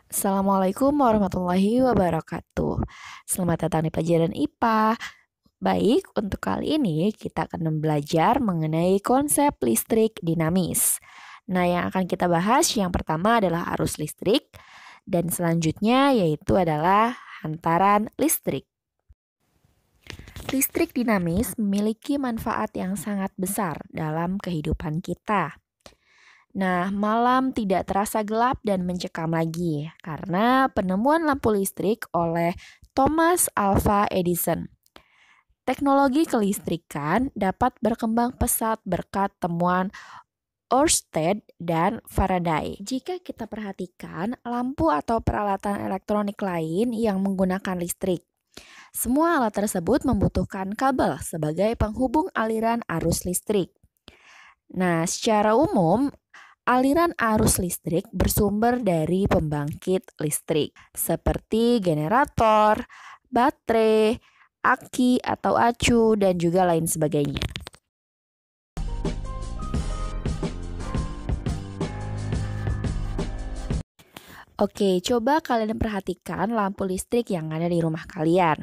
Assalamualaikum warahmatullahi wabarakatuh. Selamat datang di pelajaran IPA. Baik, untuk kali ini kita akan belajar mengenai konsep listrik dinamis. Nah, yang akan kita bahas yang pertama adalah arus listrik dan selanjutnya yaitu adalah hantaran listrik. Listrik dinamis memiliki manfaat yang sangat besar dalam kehidupan kita. Nah, malam tidak terasa gelap dan mencekam lagi karena penemuan lampu listrik oleh Thomas Alva Edison. Teknologi kelistrikan dapat berkembang pesat berkat temuan Ørsted dan Faraday. Jika kita perhatikan lampu atau peralatan elektronik lain yang menggunakan listrik, semua alat tersebut membutuhkan kabel sebagai penghubung aliran arus listrik. Nah, secara umum, aliran arus listrik bersumber dari pembangkit listrik, seperti generator, baterai, aki atau acu, dan juga lain sebagainya. Oke, coba kalian perhatikan lampu listrik yang ada di rumah kalian.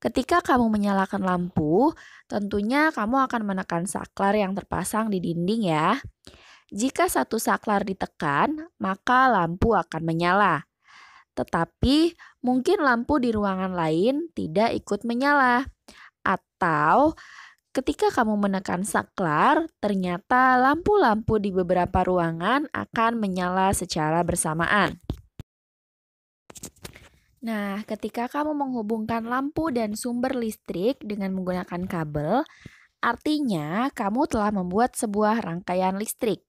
Ketika kamu menyalakan lampu, tentunya kamu akan menekan saklar yang terpasang di dinding ya. Jika satu saklar ditekan, maka lampu akan menyala. Tetapi mungkin lampu di ruangan lain tidak ikut menyala. Atau ketika kamu menekan saklar, ternyata lampu-lampu di beberapa ruangan akan menyala secara bersamaan. Nah, ketika kamu menghubungkan lampu dan sumber listrik dengan menggunakan kabel, artinya kamu telah membuat sebuah rangkaian listrik.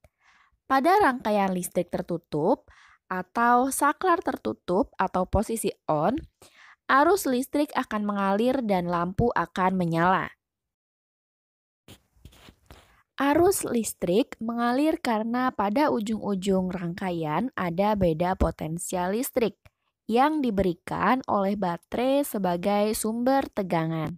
Pada rangkaian listrik tertutup atau saklar tertutup atau posisi on, arus listrik akan mengalir dan lampu akan menyala. Arus listrik mengalir karena pada ujung-ujung rangkaian ada beda potensial listrik yang diberikan oleh baterai sebagai sumber tegangan.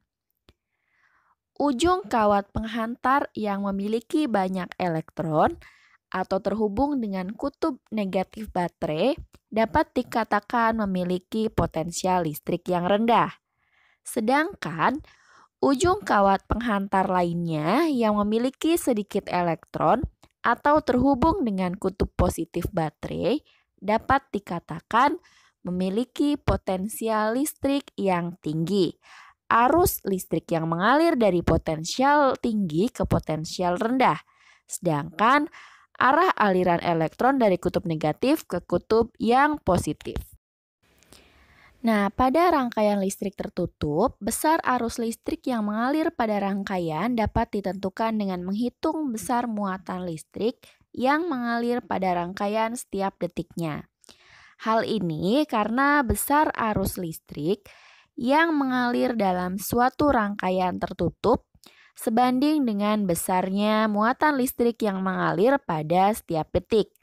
Ujung kawat penghantar yang memiliki banyak elektron atau terhubung dengan kutub negatif baterai dapat dikatakan memiliki potensial listrik yang rendah. Sedangkan ujung kawat penghantar lainnya yang memiliki sedikit elektron atau terhubung dengan kutub positif baterai dapat dikatakan memiliki potensial listrik yang tinggi. Arus listrik yang mengalir dari potensial tinggi ke potensial rendah. Sedangkan arah aliran elektron dari kutub negatif ke kutub yang positif. Nah, pada rangkaian listrik tertutup, besar arus listrik yang mengalir pada rangkaian dapat ditentukan dengan menghitung besar muatan listrik yang mengalir pada rangkaian setiap detiknya. Hal ini karena besar arus listrik yang mengalir dalam suatu rangkaian tertutup sebanding dengan besarnya muatan listrik yang mengalir pada setiap detik.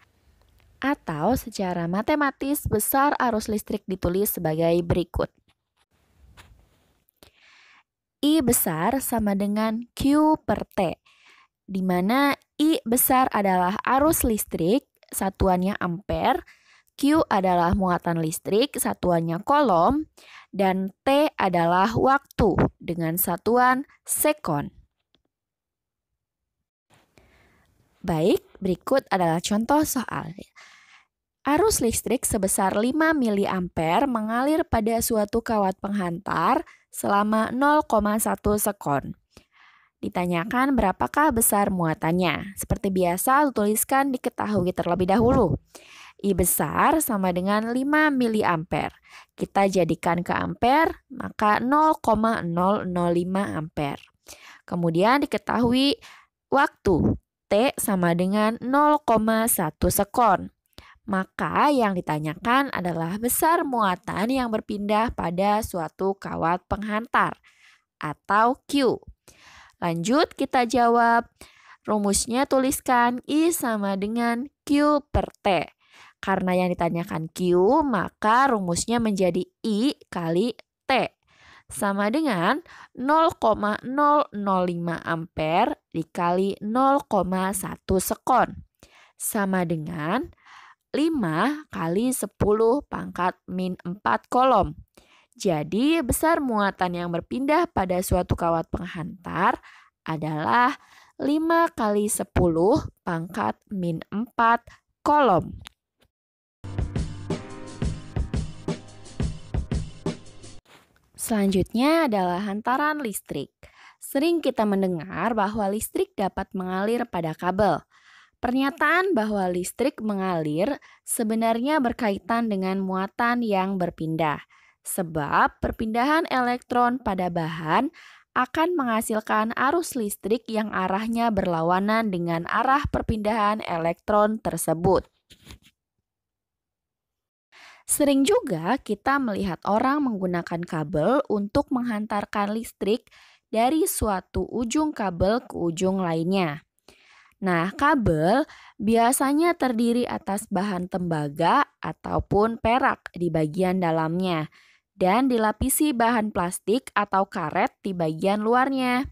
Atau secara matematis besar arus listrik ditulis sebagai berikut. I besar sama dengan Q per T, di mana I besar adalah arus listrik, satuannya ampere, Q adalah muatan listrik, satuannya kolom, dan T adalah waktu dengan satuan sekon. Baik, berikut adalah contoh soal. Arus listrik sebesar 5 mA mengalir pada suatu kawat penghantar selama 0,1 sekon. Ditanyakan berapakah besar muatannya. Seperti biasa, tuliskan diketahui terlebih dahulu. I besar sama dengan 5 mA. Kita jadikan ke ampere, maka 0,005 ampere. Kemudian diketahui waktu, T sama dengan 0,1 sekon. Maka yang ditanyakan adalah besar muatan yang berpindah pada suatu kawat penghantar atau Q. Lanjut kita jawab. Rumusnya tuliskan I sama dengan Q per T. Karena yang ditanyakan Q, maka rumusnya menjadi I kali T. Sama dengan 0,005 ampere dikali 0,1 sekon. Sama dengan 5 kali 10 pangkat min 4 kolom. Jadi besar muatan yang berpindah pada suatu kawat penghantar adalah 5 kali 10 pangkat min 4 kolom. Selanjutnya adalah hantaran listrik. Sering kita mendengar bahwa listrik dapat mengalir pada kabel. Pernyataan bahwa listrik mengalir sebenarnya berkaitan dengan muatan yang berpindah, sebab perpindahan elektron pada bahan akan menghasilkan arus listrik yang arahnya berlawanan dengan arah perpindahan elektron tersebut. Sering juga kita melihat orang menggunakan kabel untuk menghantarkan listrik dari suatu ujung kabel ke ujung lainnya. Nah, kabel biasanya terdiri atas bahan tembaga ataupun perak di bagian dalamnya dan dilapisi bahan plastik atau karet di bagian luarnya.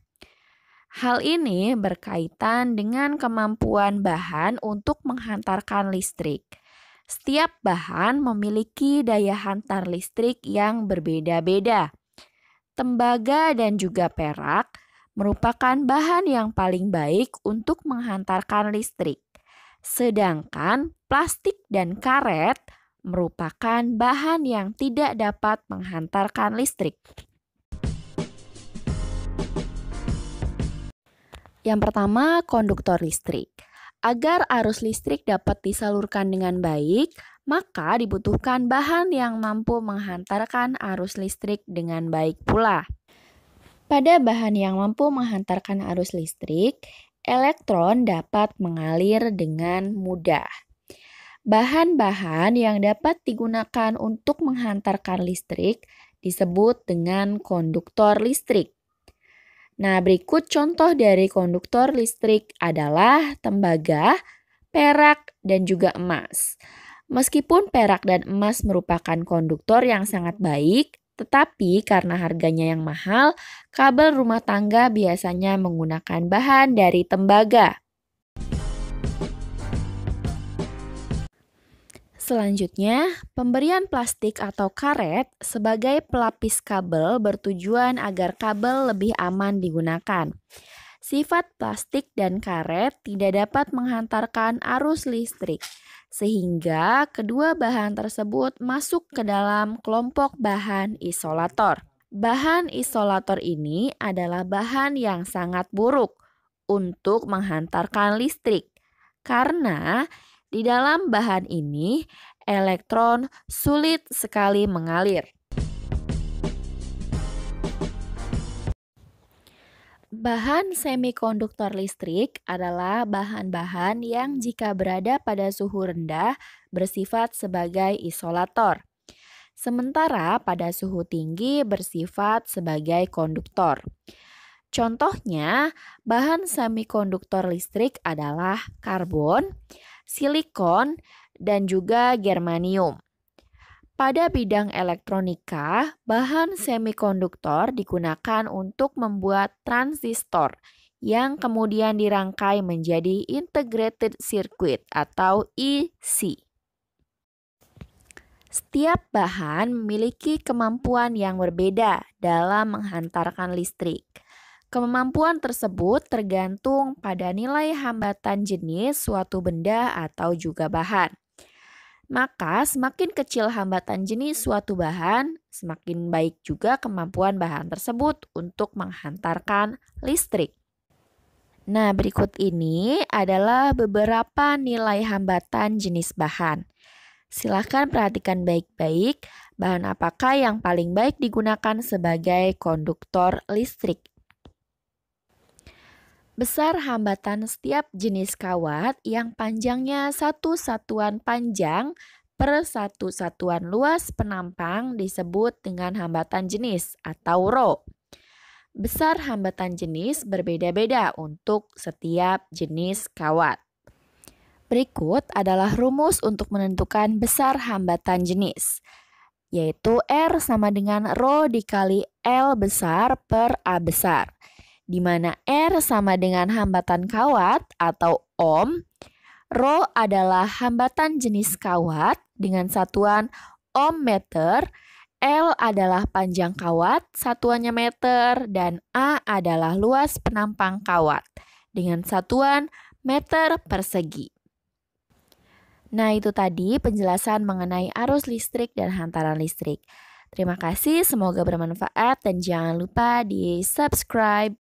Hal ini berkaitan dengan kemampuan bahan untuk menghantarkan listrik. Setiap bahan memiliki daya hantar listrik yang berbeda-beda. Tembaga dan juga perak merupakan bahan yang paling baik untuk menghantarkan listrik. Sedangkan plastik dan karet merupakan bahan yang tidak dapat menghantarkan listrik. Yang pertama, konduktor listrik. Agar arus listrik dapat disalurkan dengan baik, maka dibutuhkan bahan yang mampu menghantarkan arus listrik dengan baik pula. Pada bahan yang mampu menghantarkan arus listrik, elektron dapat mengalir dengan mudah. Bahan-bahan yang dapat digunakan untuk menghantarkan listrik disebut dengan konduktor listrik. Nah, berikut contoh dari konduktor listrik adalah tembaga, perak, dan juga emas. Meskipun perak dan emas merupakan konduktor yang sangat baik, tetapi karena harganya yang mahal, kabel rumah tangga biasanya menggunakan bahan dari tembaga. Selanjutnya, pemberian plastik atau karet sebagai pelapis kabel bertujuan agar kabel lebih aman digunakan. Sifat plastik dan karet tidak dapat menghantarkan arus listrik, sehingga kedua bahan tersebut masuk ke dalam kelompok bahan isolator. Bahan isolator ini adalah bahan yang sangat buruk untuk menghantarkan listrik, karena di dalam bahan ini elektron sulit sekali mengalir. Bahan semikonduktor listrik adalah bahan-bahan yang jika berada pada suhu rendah bersifat sebagai isolator, sementara pada suhu tinggi bersifat sebagai konduktor. Contohnya, bahan semikonduktor listrik adalah karbon, silikon, dan juga germanium. Pada bidang elektronika, bahan semikonduktor digunakan untuk membuat transistor yang kemudian dirangkai menjadi integrated circuit atau IC. Setiap bahan memiliki kemampuan yang berbeda dalam menghantarkan listrik. Kemampuan tersebut tergantung pada nilai hambatan jenis suatu benda atau juga bahan. Maka semakin kecil hambatan jenis suatu bahan, semakin baik juga kemampuan bahan tersebut untuk menghantarkan listrik. Nah, berikut ini adalah beberapa nilai hambatan jenis bahan. Silakan perhatikan baik-baik bahan apakah yang paling baik digunakan sebagai konduktor listrik. Besar hambatan setiap jenis kawat yang panjangnya satu satuan panjang per satu satuan luas penampang disebut dengan hambatan jenis atau rho. Besar hambatan jenis berbeda-beda untuk setiap jenis kawat. Berikut adalah rumus untuk menentukan besar hambatan jenis, yaitu R sama dengan rho dikali L besar per A besar, di mana R sama dengan hambatan kawat atau ohm, Rho adalah hambatan jenis kawat dengan satuan ohm meter, L adalah panjang kawat, satuannya meter, dan A adalah luas penampang kawat dengan satuan meter persegi. Nah, itu tadi penjelasan mengenai arus listrik dan hantaran listrik. Terima kasih, semoga bermanfaat dan jangan lupa di subscribe.